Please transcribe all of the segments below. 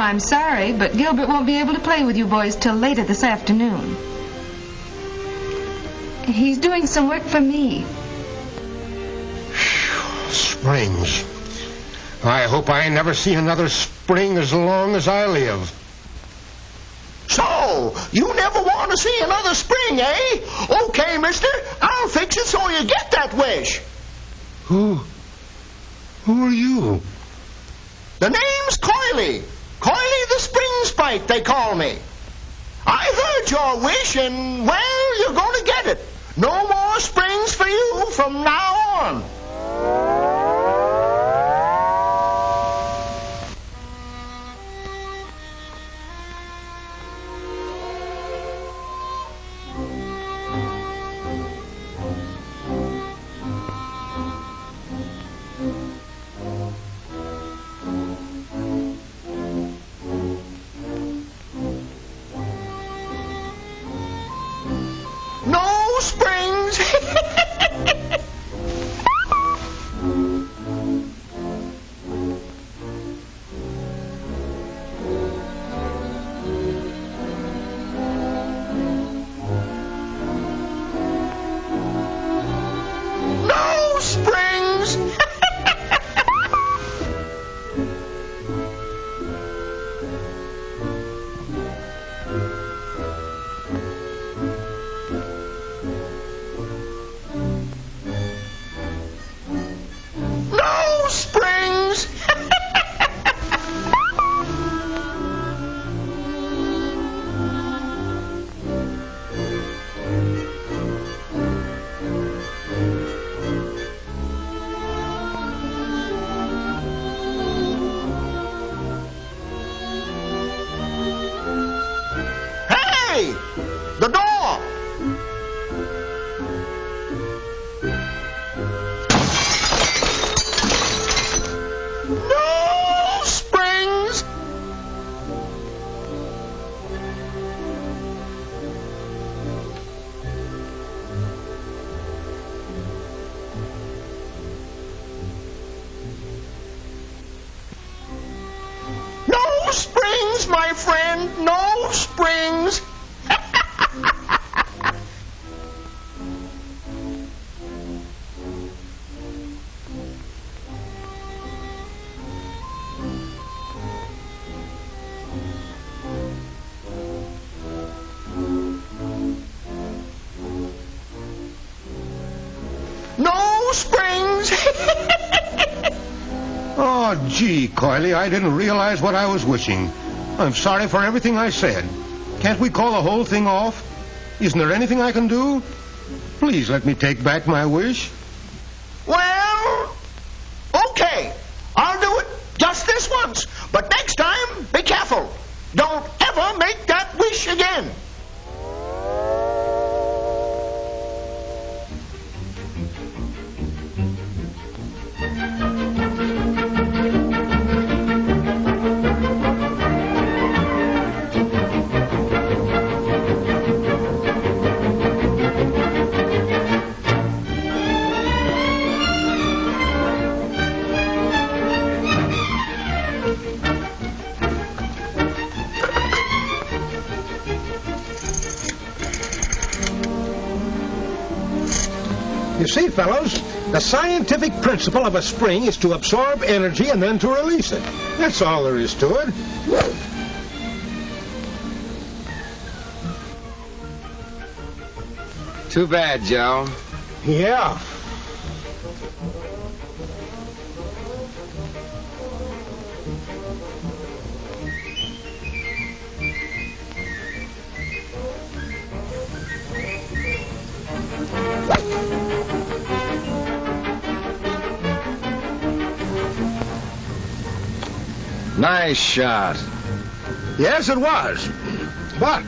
I'm sorry, but Gilbert won't be able to play with you boys till later this afternoon. He's doing some work for me. Springs. I hope I never see another spring as long as I live. So, you never want to see another spring, eh? Okay, mister, I'll fix it so you get that wish. Who are you? The name's Coily. Coily the Spring Sprite, they call me. I heard your wish, and, well, you're going to get it. No more springs for you from now on. No springs. No springs. No springs. Hey, the door. No springs. No springs, my friend. No springs. No springs. Oh, gee, Coily, I didn't realize what I was wishing. I'm sorry for everything I said. Can't we call the whole thing off? Isn't there anything I can do? Please let me take back my wish. Well, okay. I'll do it just this once. But next time, be careful. Don't ever make that wish again. You see, fellows, the scientific principle of a spring is to absorb energy and then to release it. That's all there is to it. Too bad, Joe. Yeah. Nice shot. Yes, it was. But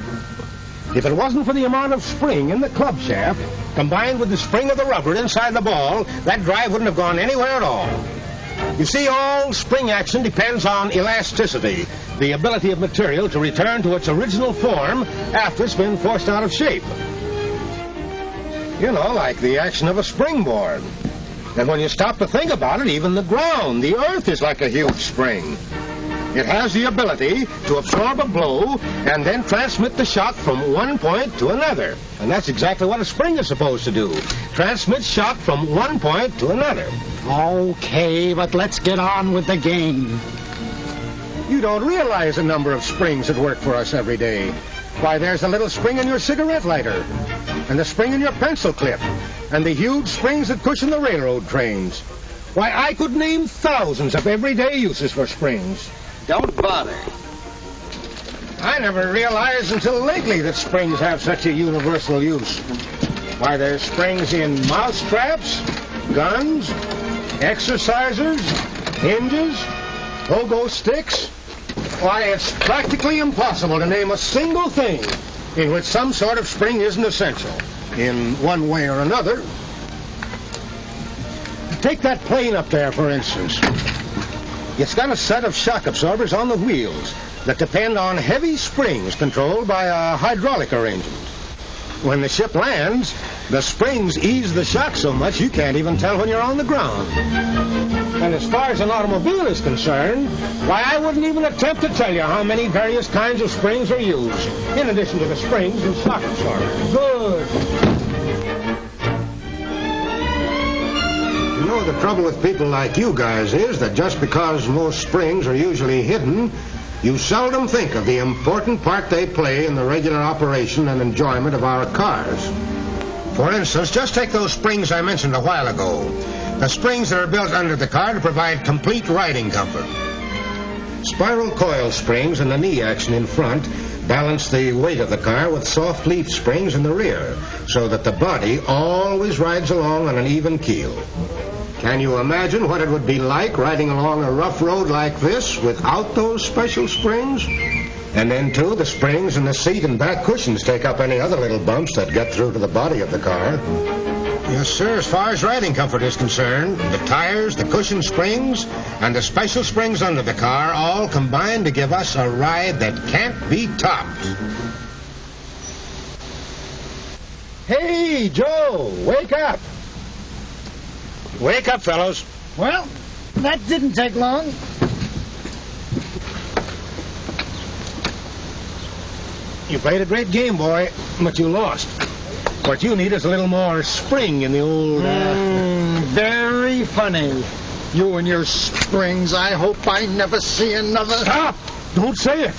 if it wasn't for the amount of spring in the club shaft, combined with the spring of the rubber inside the ball, that drive wouldn't have gone anywhere at all. You see, all spring action depends on elasticity, the ability of material to return to its original form after it's been forced out of shape. You know, like the action of a springboard. And when you stop to think about it, even the ground, the earth, is like a huge spring. It has the ability to absorb a blow and then transmit the shock from one point to another. And that's exactly what a spring is supposed to do. Transmit shock from one point to another. Okay, but let's get on with the game. You don't realize the number of springs that work for us every day. Why, there's a little spring in your cigarette lighter, and the spring in your pencil clip, and the huge springs that cushion the railroad trains. Why, I could name thousands of everyday uses for springs. Don't bother. I never realized until lately that springs have such a universal use. Why, there's springs in mouse traps, guns, exercisers, hinges, pogo sticks. Why, it's practically impossible to name a single thing in which some sort of spring isn't essential, in one way or another. Take that plane up there, for instance. It's got a set of shock absorbers on the wheels that depend on heavy springs controlled by a hydraulic arrangement. When the ship lands, the springs ease the shock so much you can't even tell when you're on the ground. And as far as an automobile is concerned, why, I wouldn't even attempt to tell you how many various kinds of springs are used, in addition to the springs and shock absorbers. Good. You know, the trouble with people like you guys is that just because most springs are usually hidden, you seldom think of the important part they play in the regular operation and enjoyment of our cars. For instance, just take those springs I mentioned a while ago. The springs that are built under the car to provide complete riding comfort. Spiral coil springs and the knee action in front balance the weight of the car with soft leaf springs in the rear, so that the body always rides along on an even keel. Can you imagine what it would be like riding along a rough road like this without those special springs? And then, too, the springs in the seat and back cushions take up any other little bumps that get through to the body of the car. Yes, sir, as far as riding comfort is concerned, the tires, the cushion springs, and the special springs under the car all combine to give us a ride that can't be topped. Hey, Joe, wake up. Wake up, fellows. Well, that didn't take long. You played a great game, boy, but you lost. What you need is a little more spring in the old... Very funny. You and your springs. I hope I never see another... Stop! Don't say it.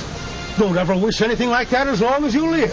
Don't ever wish anything like that as long as you live.